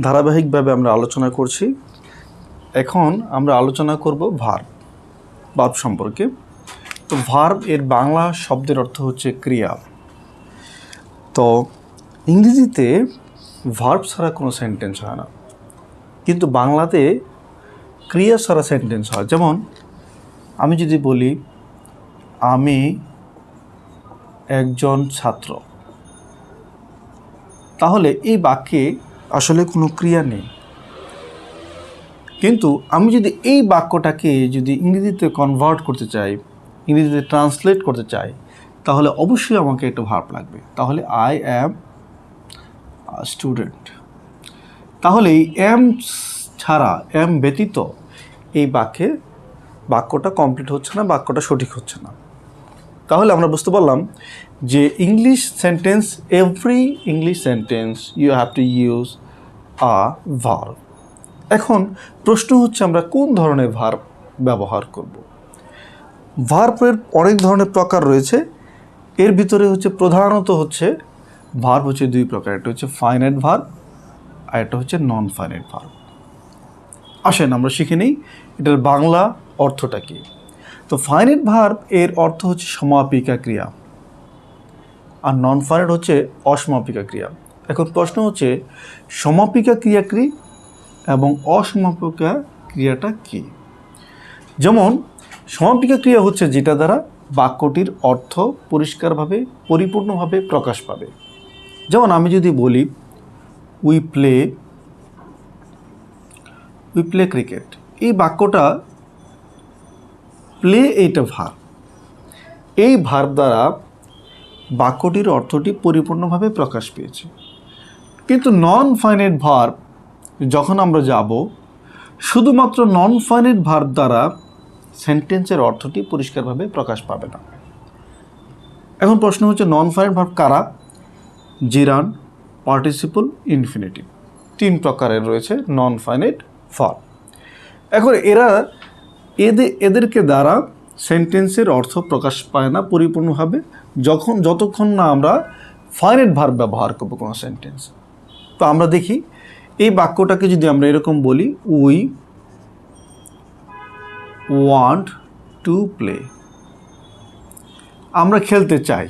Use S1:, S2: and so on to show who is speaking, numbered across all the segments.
S1: ধারাবাহিকভাবে আমরা আলোচনা করছি। এখন আমরা আলোচনা করব ভার্ব সম্পর্কে। তো ভার্ব এর বাংলা শব্দের অর্থ হচ্ছে ক্রিয়া। তো ইংরেজিতে ভার্ব ছাড়া কোনো সেন্টেন্স হয় না, কিন্তু বাংলাতে ক্রিয়া ছাড়া সেন্টেন্স হয়। যেমন আমি যদি বলি আমি একজন ছাত্র, তাহলে এই বাক্যে আসলে কোনো ক্রিয়া নেই। কিন্তু আমি যদি এই বাক্যটাকে যদি ইংরেজিতে কনভার্ট করতে চাই, ইংরেজিতে ট্রান্সলেট করতে চাই, তাহলে অবশ্যই আমাকে একটা ভার্ব লাগবে। তাহলে আই অ্যাম স্টুডেন্ট। তাহলে এই অ্যাম ছাড়া, অ্যাম ব্যতীত এই বাক্যটা কমপ্লিট হচ্ছে না, বাক্যটা সঠিক হচ্ছে না। তাহলে আমরা বুঝতে পারলাম যে English sentence, every English sentence you have to use a verb. এখন প্রশ্ন হচ্ছে আমরা কোন ধরনের ভার্ব ব্যবহার করব। ভার্বের অনেক ধরনের প্রকার রয়েছে। এর ভিতরে প্রধানত ভার্ব দুই প্রকার। একটা হচ্ছে ফাইনাইট ভার্ব আর একটা হচ্ছে নন ফাইনাইট ভার্ব। আসেন আমরা শিখে নিই এটার বাংলা অর্থটা কী। তো ফাইনাইট ভার্ব এর অর্থ হচ্ছে সমাপিকা ক্রিয়া, আর নন ফাইনাইট হচ্ছে অসমাপিকা ক্রিয়া। এখন প্রশ্ন হচ্ছে সমাপিকা ক্রিয়া কি এবং অসমাপিকা ক্রিয়াটা কি। যেমন সমাপিকা ক্রিয়া হচ্ছে যেটা দ্বারা বাক্যটির অর্থ পরিষ্কারভাবে, পরিপূর্ণভাবে প্রকাশ পাবে। যেমন আমি যদি বলি উই প্লে ক্রিকেট, এই বাক্যটা প্লে এইটা ভার্ব, এই ভার্ব দ্বারা বাক্যটির অর্থটি পরিপূর্ণভাবে প্রকাশ পেয়েছে। কিন্তু নন ফাইনাইট ভার্ব যখন আমরা যাব, শুধুমাত্র নন ফাইনাইট ভার্ব দ্বারা সেন্টেন্সের অর্থটি পরিষ্কারভাবে প্রকাশ পাবে না। এখন প্রশ্ন হচ্ছে নন ফাইনাইট ভার্ব কারা? জিরান্ড, পার্টিসিপল, ইনফিনিটিভ, তিন প্রকারের রয়েছে নন ফাইনাইট ভার্ব। এখন এদেরকে দ্বারা সেন্টেন্সের অর্থ প্রকাশ পায় না পরিপূর্ণভাবে যতক্ষণ না আমরা ফাইনাইট ভার্ব ব্যবহার করবো কোনো সেন্টেন্স। তো আমরা দেখি এই বাক্যটাকে যদি আমরা এরকম বলি, উই ওয়ান্ট টু প্লে, আমরা খেলতে চাই।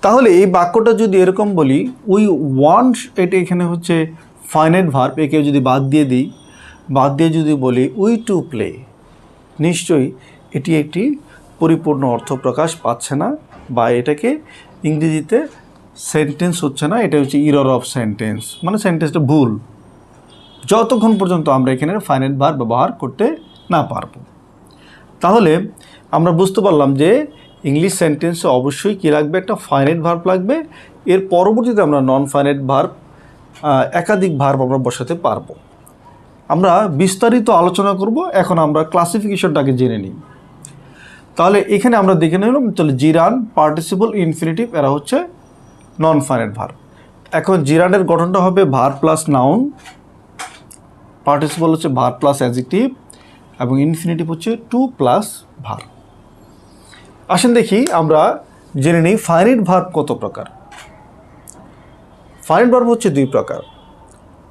S1: তাহলে এই বাক্যটা যদি এরকম বলি উই ওয়ান্ট, এটা এখানে হচ্ছে ফাইনাইট ভার্ব, একে যদি বাদ দিয়ে যদি বলি উই টু প্লে, নিশ্চয়ই এটি একটি পরিপূর্ণ অর্থ প্রকাশ পাচ্ছে না, বা এটাকে ইংরেজিতে সেন্টেন্স হচ্ছে না, এটা হচ্ছে ইরর অফ সেন্টেন্স, মানে সেন্টেন্সটা ভুল, যতক্ষণ পর্যন্ত আমরা এখানে ফাইনাইট ভার্ব ব্যবহার করতে না পারবো। তাহলে আমরা বুঝতে পারলাম যে ইংলিশ সেন্টেন্সে অবশ্যই কী লাগবে, একটা ফাইনাইট ভার্ব লাগবে। এর পরবর্তীতে আমরা নন ফাইনাইট ভার্ব, একাধিক ভার্ব আমরা বসাতে পারবো। আমরা বিস্তারিত আলোচনা করব। এখন আমরা ক্লাসিফিকেশনটাকে জেনে নিই। তাহলে এখানে আমরা দেখে নিলাম, তাহলে জিরান্ড, পার্টিসিপল, ইনফিনিটিভ এরা হচ্ছে নন ফাইনাইট ভার্ব। এখন জিরান্ডের গঠনটা হবে ভার্ব প্লাস নাউন, পার্টিসিপল হচ্ছে ভার্ব প্লাস অ্যাডজেক্টিভ, এবং ইনফিনিটিভ হচ্ছে টু প্লাস ভার্ব। আসেন দেখি আমরা জেনে নিই ফাইনাইট ভার্ব কত প্রকার। ফাইনাইট ভার্ব হচ্ছে দুই প্রকার,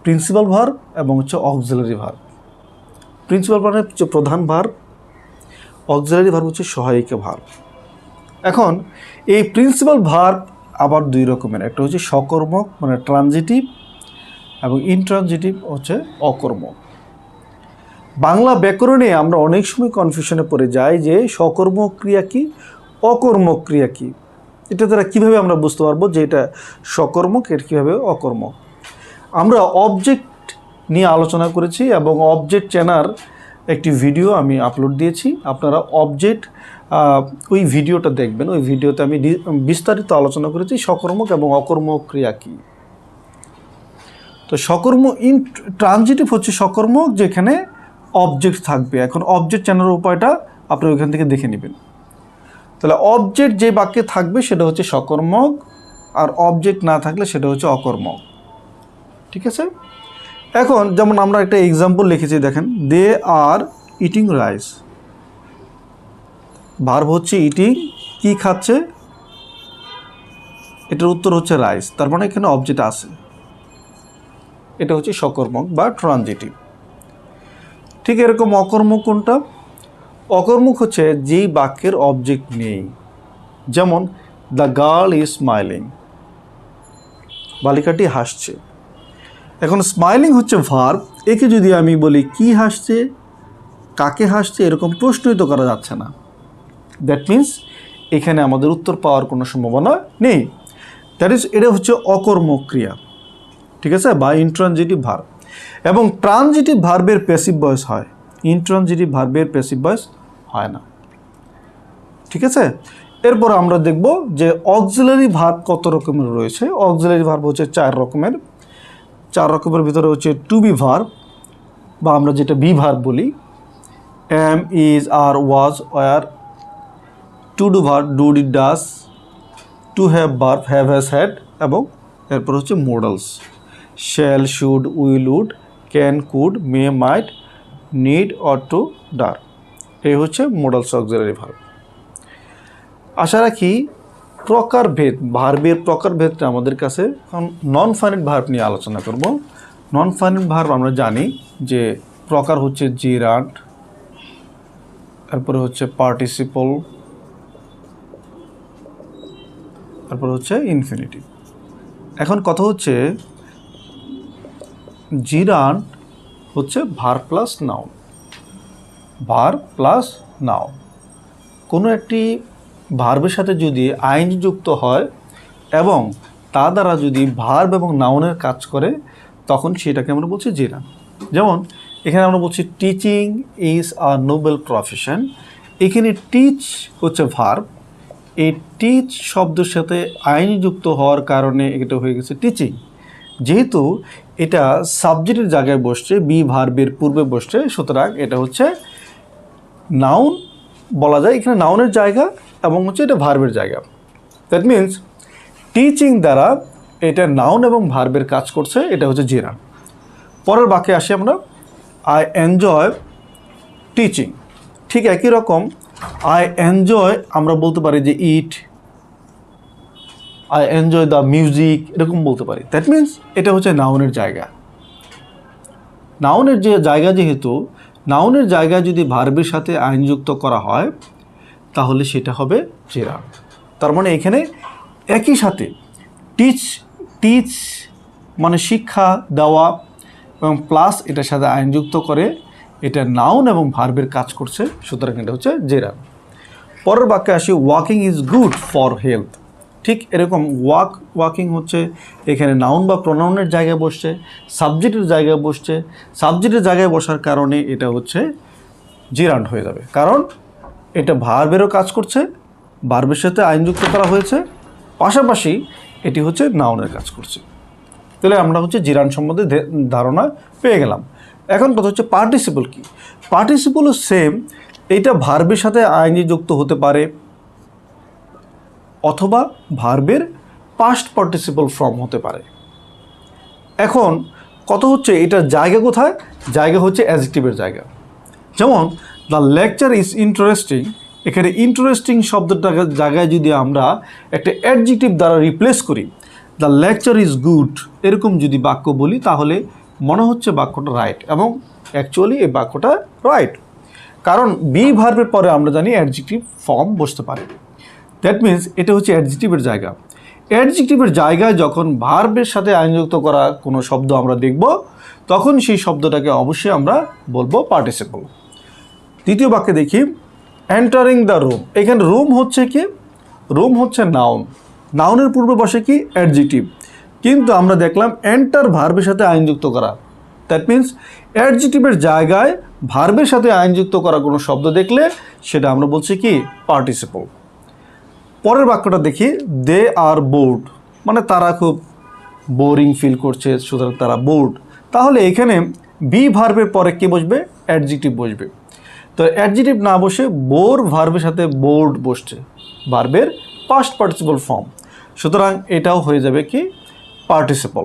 S1: প্রিন্সিপাল ভার্ব এবং হচ্ছে অক্সিলারি ভার্ব। প্রিন্সিপাল ভার্ব হচ্ছে প্রধান ভার্ব, অক্সিলারি ভার্ব হচ্ছে সহায়িকা ভার্ব। এখন এই প্রিন্সিপাল ভার্ব আবার দুই রকমের, একটা হচ্ছে সকর্মক মানে ট্রানজিটিভ, এবং ইনট্রানজিটিভ হচ্ছে অকর্মক। বাংলা ব্যাকরণে আমরা অনেক সময় কনফিউশনে পড়ে যাই যে সকর্মক ক্রিয়া কি, অকর্মক ক্রিয়া কি। এটা দ্বারা কীভাবে আমরা বুঝতে পারবো যে এটা সকর্মক, এটা কীভাবে অকর্মক। আমরা অবজেক্ট নিয়ে আলোচনা করেছি এবং অবজেক্ট চেনার একটি ভিডিও আমি আপলোড দিয়েছি। আপনারা অবজেক্ট ওই ভিডিওটা দেখবেন। ওই ভিডিওতে আমি বিস্তারিত আলোচনা করেছি সকর্মক এবং অকর্মক ক্রিয়া কী। তো ট্রানজিটিভ হচ্ছে সকর্মক, যেখানে অবজেক্ট থাকবে। এখন অবজেক্ট চেনার উপায়টা আপনি ওইখান থেকে দেখে নেবেন। তাহলে অবজেক্ট যে বাক্যে থাকবে সেটা হচ্ছে সকর্মক, আর অবজেক্ট না থাকলে সেটা হচ্ছে অকর্মক। ঠিক আছে? এখন যেমন আমরা একটা এক্সাম্পল লিখেছি, দেখেন, দে আর ইটিং রাইস। ভার্ব হচ্ছে ইটিং, কি খাচ্ছে, এটার উত্তর হচ্ছে রাইস। তার মানে এখানে অবজেক্ট আছে। এটা হচ্ছে সকর্মক বা ট্রানজিটিভ। ঠিক এরকম অকর্মক কোনটা? অকর্মক হচ্ছে যেই বাক্যের অবজেক্ট নেই। যেমন দ্য গার্ল ইজ স্মাইলিং, বালিকাটি হাসছে। এখন স্মাইলিং হচ্ছে ভার্ব, একে যদি আমি বলি কি হাসছে, কাকে হাসছে, এরকম প্রশ্নই তো করা যাচ্ছে না। দ্যাট মিন্স এখানে আমাদের উত্তর পাওয়ার কোনো সম্ভাবনা নেই। দ্যাট ইজ, এটা হচ্ছে অকর্মক ক্রিয়া, ঠিক আছে, বা ইন্ট্রানজিটিভ ভার্ব। এবং ট্রানজিটিভ ভার্বের প্যাসিভ ভয়েস হয়, ইন্ট্রানজিটিভ ভার্বের প্যাসিভ ভয়েস হয় না, ঠিক আছে। এরপর আমরা দেখব যে অক্সিলারি ভার্ব কত রকমের রয়েছে। অক্সিলারি ভার্ব হচ্ছে 4 রকমের। 4 রকমের ভিতরে হচ্ছে টু বি ভার্ব, বা আমরা যেটা বি ভার্ব বলি, am, is, are, was, were. To do verb do, did, does. To have verb have, has, had. এবং এরপর হচ্ছে modals, shall, should, will, would, can, could, may, might, need, ought to, dare. এই হচ্ছে modals auxiliary verb. আশা রাখি প্রকারভেদ, ভার্বের প্রকারভেদটা আমাদের কাছে। এখন নন ফাইনাইট ভার্ব নিয়ে আলোচনা করব। নন ফাইনাইট ভার্ব আমরা জানি যে প্রকার হচ্ছে জিরান্ড, তারপরে হচ্ছে পার্টিসিপল, তারপর হচ্ছে ইনফিনিটিভ। এখন কথা হচ্ছে জিরান্ড হচ্ছে verb plus noun, verb plus noun. কোনো একটি ভার্বের সাথে যদি আইনজি যুক্ত হয় এবং তা দ্বারা যদি ভার্ব এবং নাউনের কাজ করে, তখন সেটাকে আমরা বলছি জিরান্ড। যেমন এখানে আমরা বলছি teaching is a noble profession. এখানে টিচ হচ্ছে ভার্ব, এই টিচ শব্দের সাথে আইনজি যুক্ত হওয়ার কারণে এটা হয়ে গেছে টিচিং। যেহেতু এটা সাবজেক্টের জায়গায় বসছে, বি ভার্বের পূর্বে বসছে, সুতরাং এটা হচ্ছে নাউন বলা যায়। এখানে নাউনের জায়গা এবং হচ্ছে এটা ভার্বের জায়গা। দ্যাট মিন্স টিচিং দ্বারা এটা নাউন এবং ভার্বের কাজ করছে, এটা হচ্ছে জিরান্ড। পরের বাক্যে আসি আমরা, আই এনজয় টিচিং। ঠিক একই রকম আই এনজয় আমরা বলতে পারি যে ইট, আই এনজয় দ্য মিউজিক, এরকম বলতে পারি। দ্যাট মিন্স এটা হচ্ছে নাউনের জায়গা। নাউনের যে জায়গা, যেহেতু নাউনের জায়গায় যদি ভার্বের সাথে আইনযুক্ত করা হয় তাহলে সেটা হবে জিরান্ড। তার মানে এখানে একই সাথে টিচ মানে শিক্ষা দেওয়া এবং প্লাস এটার সাথে আইনযুক্ত করে এটা নাউন এবং ভার্বের কাজ করছে, সুতরাং এটা হচ্ছে জিরান্ড। পরের বাক্যে আসি, walking is good for health. ঠিক এরকম ওয়াকিং হচ্ছে এখানে নাউন বা প্রোনাউনের জায়গায় বসছে, সাবজেক্টের জায়গায় বসছে। সাবজেক্টের জায়গায় বসার কারণে এটা হচ্ছে জিরান্ড হয়ে যাবে, কারণ এটা ভার্বেরও কাজ করছে, ভার্বের সাথে আইনযুক্ত করা হয়েছে, পাশাপাশি এটি হচ্ছে নাউনের কাজ করছে। তাহলে আমরা হচ্ছে জিরান্ড সম্বন্ধে ধারণা পেয়ে গেলাম। এখন কথা হচ্ছে পার্টিসিপল কি। পার্টিসিপলও সেম, এটা ভার্বের সাথে আইনজি যুক্ত হতে পারে অথবা ভার্বের পাস্ট পার্টিসিপল ফর্ম হতে পারে। এখন কত হচ্ছে এটার জায়গা কোথায়? জায়গা হচ্ছে অ্যাডজেক্টিভের জায়গা। যেমন দ্য লেকচার ইজ ইন্টারেস্টিং, এখানে ইন্টারেস্টিং শব্দটার জায়গায় যদি আমরা একটা অ্যাডজেক্টিভ দ্বারা রিপ্লেস করি, দ্য লেকচার ইজ গুড, এরকম যদি বাক্য বলি তাহলে মনে হচ্ছে বাক্যটা রাইট, এবং অ্যাকচুয়ালি এই বাক্যটা রাইট, কারণ বি ভার্বের পরে আমরা জানি অ্যাডজেক্টিভ ফর্ম বসতে পারে। দ্যাট মিন্স এটা হচ্ছে অ্যাডজেক্টিভের জায়গা। অ্যাডজেক্টিভের জায়গায় যখন ভার্বের সাথে আইনযুক্ত করা কোনো শব্দ আমরা দেখব, তখন সেই শব্দটাকে অবশ্যই আমরা বলবো পার্টিসিপল। দ্বিতীয় বাক্যে দেখি, এন্টারিং দ্য রুম। এখানে রুম হচ্ছে কি? রুম হচ্ছে নাউন, নাউনের পূর্বে বসে কি? অ্যাডজেক্টিভ। কিন্তু আমরা দেখলাম এন্টার ভার্বের সাথে আইনযুক্ত করা, দ্যাট মিন্স অ্যাডজেক্টিভের জায়গায় ভার্বের সাথে আইনযুক্ত করা কোনো শব্দ দেখলে সেটা আমরা বলছি কি? পার্টিসিপল। পরের বাক্যটা দেখি, দে আর বোর্ড, মানে তারা খুব বোরিং ফিল করছে, সুতরাং তারা বোর্ড। তাহলে এখানে বি ভার্বের পরে কি বসবে? অ্যাডজেক্টিভ বসবে। তো অ্যাডজেক্টিভ না বসে বোর ভার্বের সাথে বোর্ড বসছে, ভার্বের পাস্ট পার্টিসিপল ফর্ম, সুতরাং এটাও হয়ে যাবে কি? পার্টিসিপল।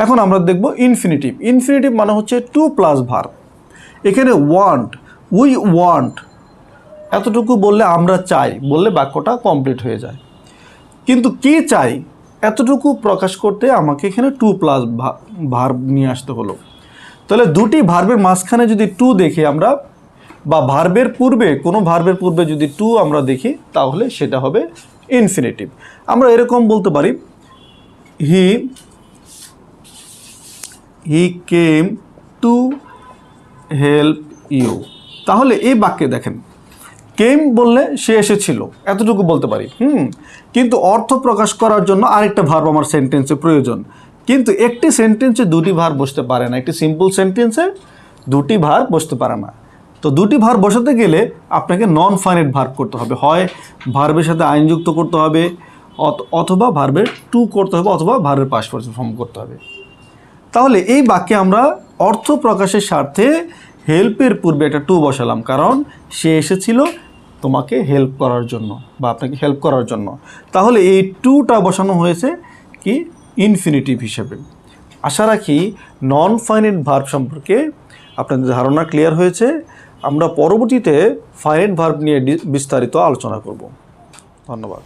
S1: এখন আমরা দেখব ইনফিনিটিভ। ইনফিনিটিভ মানে হচ্ছে টু প্লাস ভার্ব। এখানে ওয়ান্ট, উই ওয়ান্ট, এতটুকু বললে আমরা চাই বললে বাক্যটা কমপ্লিট হয়ে যায়। কিন্তু কি চাই? এতটুকু প্রকাশ করতে আমাকে এখানে টু প্লাস ভার্ব নিয়ে আসতে হলো। তাহলে দুটি ভার্বের মাঝখানে যদি টু দেখি আমরা, বা ভার্বের পূর্বে কোনো ভার্বের পূর্বে যদি টু আমরা দেখি, তাহলে সেটা হবে ইনফিনিটিভ। আমরা এরকম বলতে পারি, হি কেম টু হেল্প ইউ। তাহলে এই বাক্যে দেখেন, কেম বললে সে এসেছিল, এতটুকু বলতে পারি। কিন্তু অর্থ প্রকাশ করার জন্য আরেকটা ভার্ব আমার সেন্টেন্সে প্রয়োজন। কিন্তু একটি সেন্টেন্সে দুটি ভার্ব বসতে পারে না, একটি সিম্পল সেন্টেন্সে দুটি ভার্ব বসতে পারে না। তো দুটি ভার্ব বসাতে গেলে আপনাকে নন ফাইনাইট ভার্ব করতে হবে, হয় ভার্বের সাথে আইন যুক্ত করতে হবে, অথবা ভার্বের টু করতে হবে, অথবা ভার্বের পাস্ট পারফেক্ট ফর্ম করতে হবে। তাহলে এই বাক্যে আমরা অর্থ প্রকাশের স্বার্থে হেল্পের পূর্বে একটা টু বসালাম, কারণ সে এসেছিল তোমাকে হেল্প করার জন্য বা আপনাকে হেল্প করার জন্য। তাহলে এই টুটা বসানো হয়েছে কি ইনফিনিটিভ হিসেবে। আশা রাখি নন ফাইনাইট ভার্ব সম্পর্কে আপনাদের ধারণা ক্লিয়ার হয়েছে। আমরা পরবর্তীতে ফাইনাইট ভার্ব নিয়ে বিস্তারিত আলোচনা করব। ধন্যবাদ।